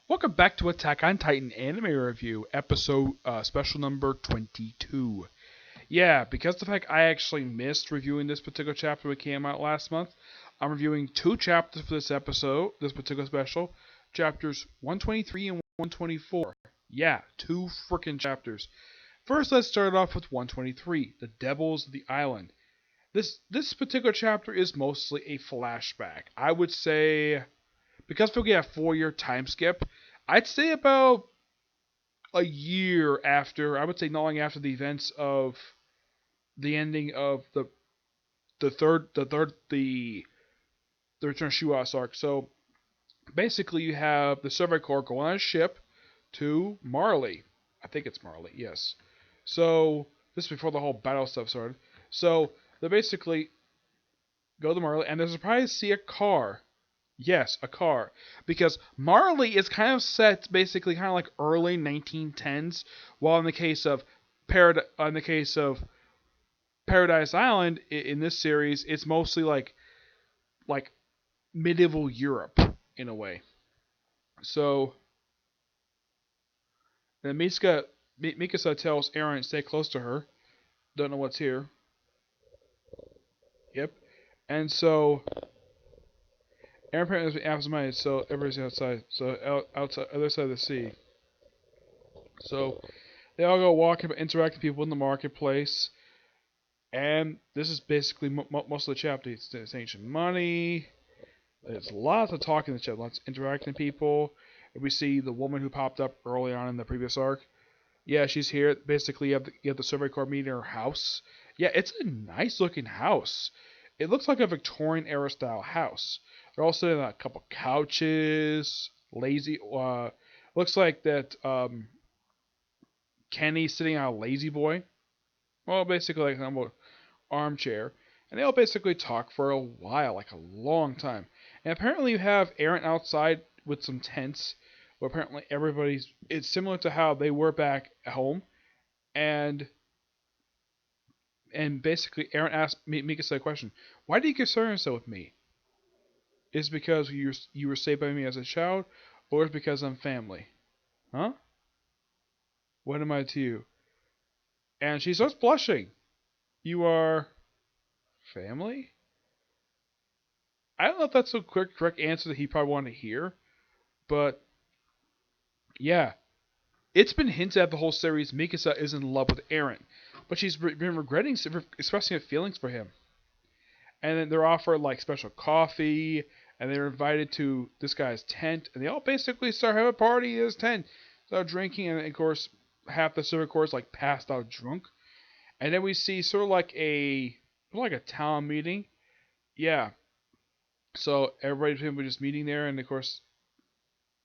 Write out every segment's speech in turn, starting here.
Welcome back to Attack on Titan anime review, episode special number 22. Yeah, because of the fact I actually missed reviewing this particular chapter that came out last month, I'm reviewing two chapters for this episode, this particular special, chapters 123 and 124. Yeah, two freaking chapters. First, let's start off with 123, The Devils of the Island. This particular chapter is mostly a flashback. I would say, because we get a 4-year time skip, I'd say about a year after, I would say not long after the events of the ending of the Return of Shuas arc. So basically, you have the Survey Corps go on a ship to Marley. I think it's Marley, yes. So this is before the whole battle stuff started. So they basically go to Marley, and they're surprised to see a car. Yes, a car. Because Marley is kind of set basically kind of like early 1910s, while in the case of Paradise Island in this series, it's mostly like medieval Europe in a way. So then Mikasa tells Eren to stay close to her. Don't know what's here. Yep. And so Eren apparently has been absent-minded, so everybody's outside. So outside, other side of the sea. So they all go walking, interacting with people in the marketplace. And this is basically most of the chapter. It's ancient money. There's lots of talking in the chapter, lots of interacting with people. And we see the woman who popped up early on in the previous arc. Yeah, she's here. Basically, you have the Survey Corps meeting her house. Yeah, it's a nice looking house. It looks like a Victorian era style house. They're all sitting on a couple couches, lazy. Looks like that Kenny's sitting on a lazy boy. Well, basically like an armchair. And they all basically talk for a while, like a long time. And apparently you have Eren outside with some tents, where apparently it's similar to how they were back at home. And basically Eren asked Mikasa a question. Why do you concern yourself with me? Is it because you were saved by me as a child, or is it because I'm family? Huh? What am I to you? And she starts blushing. You are family? I don't know if that's the correct answer that he probably wanted to hear, but yeah. It's been hinted at the whole series Mikasa is in love with Eren, but she's been regretting expressing her feelings for him. And then they're offered like special coffee, and they're invited to this guy's tent, and they all basically start having a party in his tent, start drinking, and of course half the server course like passed out drunk. And then we see sort of like a town meeting. Yeah. So everybody's just meeting there, and of course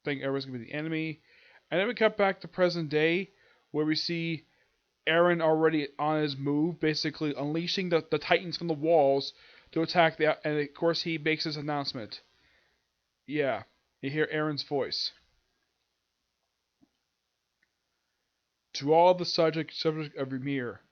think everyone's gonna be the enemy. And then we cut back to present day, where we see Eren already on his move, basically unleashing the Titans from the walls to attack and of course he makes his announcement. Yeah, you hear Eren's voice. To all the subject of Ymir,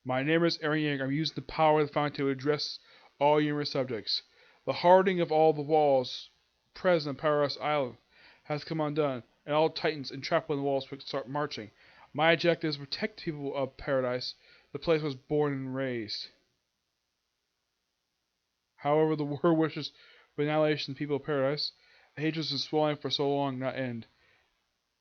my name is Eren Yeager. I'm using the power of the fountain to address all Ymir subjects. The hardening of all the walls present on Paradise Island has come undone, and all Titans entrapped within the walls will start marching. My objective is to protect the people of Paradise, the place I was born and raised. However, the war wishes for annihilation of the people of Paradise. The hatred has been swelling for so long, not end.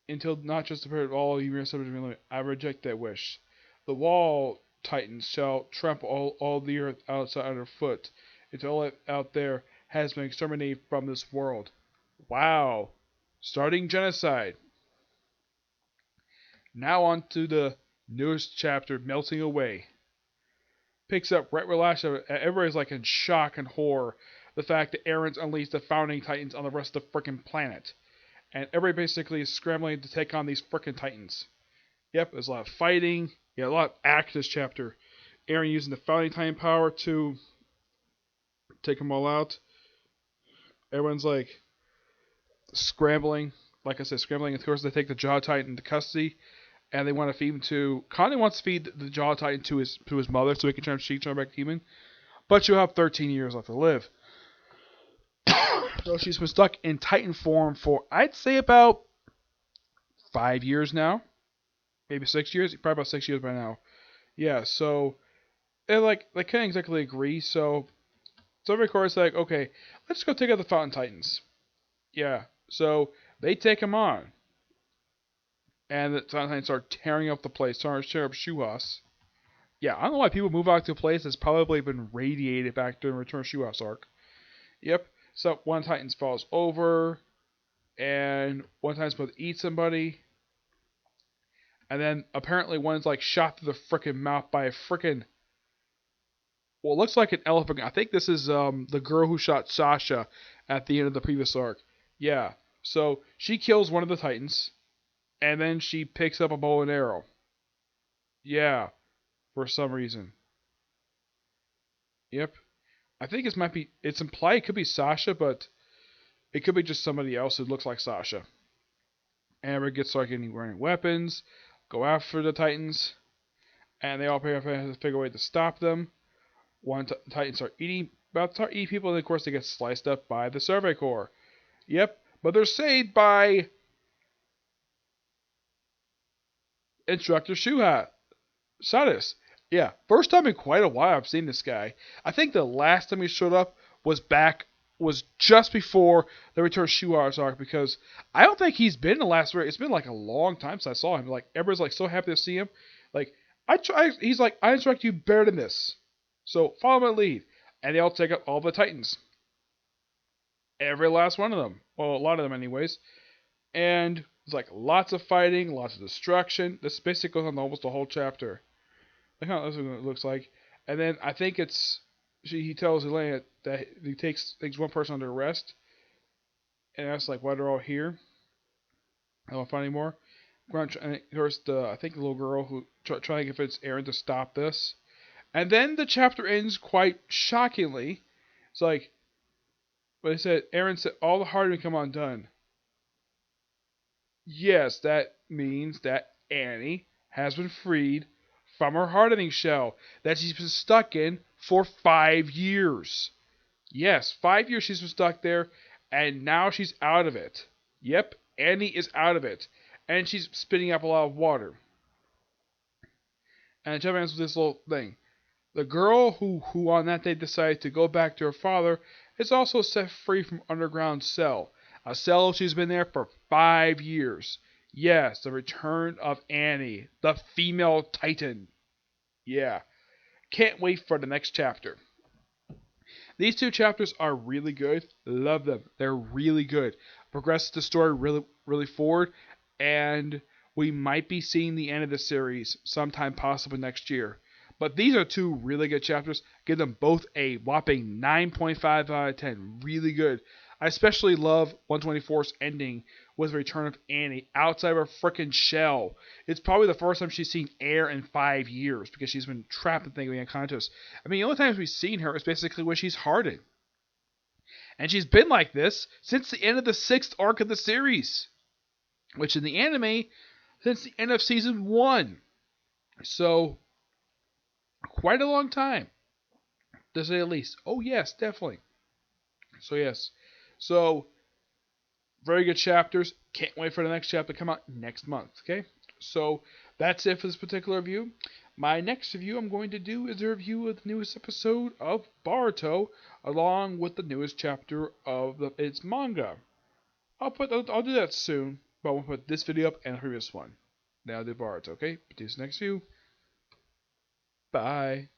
Until not just the period of all Ymir subjects be eliminated. I reject that wish. The wall Titans shall trample all the earth outside underfoot, until all out there has been exterminated from this world. Wow. Starting genocide. Now on to the newest chapter, Melting Away. Picks up right where last chapter. Everybody's like in shock and horror. The fact that Eren's unleashed the founding Titans on the rest of the freaking planet. And everybody basically is scrambling to take on these freaking Titans. Yep, there's a lot of fighting. Yeah, a lot of action this chapter. Eren using the founding Titan power to take them all out. Everyone's like scrambling. Like I said, scrambling. Of course, they take the Jaw Titan into custody, and they want to feed him to. Connie wants to feed the Jaw Titan to his mother so he can turn back human. But you'll have 13 years left to live. So she's been stuck in Titan form for, I'd say, about 5 years now. Maybe 6 years. Probably about 6 years by now. Yeah, so and like they couldn't exactly agree, so Silver Core is like, okay, let's go take out the Fountain Titans. Yeah. So they take him on. And the Fountain Titans start tearing up the place, tearing up Shuhas. Yeah, I don't know why people move out to a place that's probably been radiated back during Return of Shuhas arc. Yep. So one Titans falls over, and one Titan's supposed to eat somebody, and then apparently one's like shot through the freaking mouth by a freaking, well, it looks like an elephant. I think this is the girl who shot Sasha at the end of the previous arc. Yeah. So she kills one of the Titans, and then she picks up a bow and arrow. Yeah, for some reason. Yep. I think it might be. It's implied it could be Sasha, but it could be just somebody else who looks like Sasha. Amber gets started getting wearing weapons, go after the Titans, and they all have to figure a way to stop them. One Titan start eating, about to start eating people, and of course they get sliced up by the Survey Corps. Yep, but they're saved by Instructor Shuha. Sadis. Yeah, first time in quite a while I've seen this guy. I think the last time he showed up was just before the Return of Shuha's arc, because I don't think he's been in the last arc. It's been like a long time since I saw him. Like everybody's like so happy to see him. Like he's like, I instruct you better than this. So follow my lead, and they all take up all the Titans. Every last one of them. Well, a lot of them anyways. And it's like lots of fighting, lots of destruction. This basically goes on almost the whole chapter. Look how this looks like. And then I think he tells Elena that he takes one person under arrest, and that's like why they're all here. I don't find any more. And there's I think the little girl who trying to convince Eren to stop this, and then the chapter ends quite shockingly. It's like, but they said Eren said all the hardening come undone. Yes, that means that Annie has been freed from her hardening shell that she's been stuck in for 5 years. Yes, 5 years she's been stuck there, and now she's out of it. Yep, Annie is out of it, and she's spitting up a lot of water. And Jeff answers this little thing. The girl who on that day decided to go back to her father is also set free from underground cell. A cell she's been there for 5 years. Yes, the return of Annie, the female titan. Yeah. Can't wait for the next chapter. These two chapters are really good. Love them. They're really good. Progress the story really forward, and we might be seeing the end of the series sometime possibly next year. But these are two really good chapters. Give them both a whopping 9.5 out of 10. Really good. I especially love 124's ending with the return of Annie outside of her freaking shell. It's probably the first time she's seen air in 5 years because she's been trapped in thinking unconscious. I mean, the only times we've seen her is basically when she's hardened. And she's been like this since the end of the 6th arc of the series, which in the anime, since the end of season 1. So, quite a long time, to say the least. Oh, yes, definitely. So, yes. So, very good chapters. Can't wait for the next chapter to come out next month. Okay? So, that's it for this particular review. My next review I'm going to do is a review of the newest episode of Boruto, along with the newest chapter of its manga. I'll do that soon, but I'll put this video up and the previous one. Now I'll do Boruto, okay? Do this next view. Bye.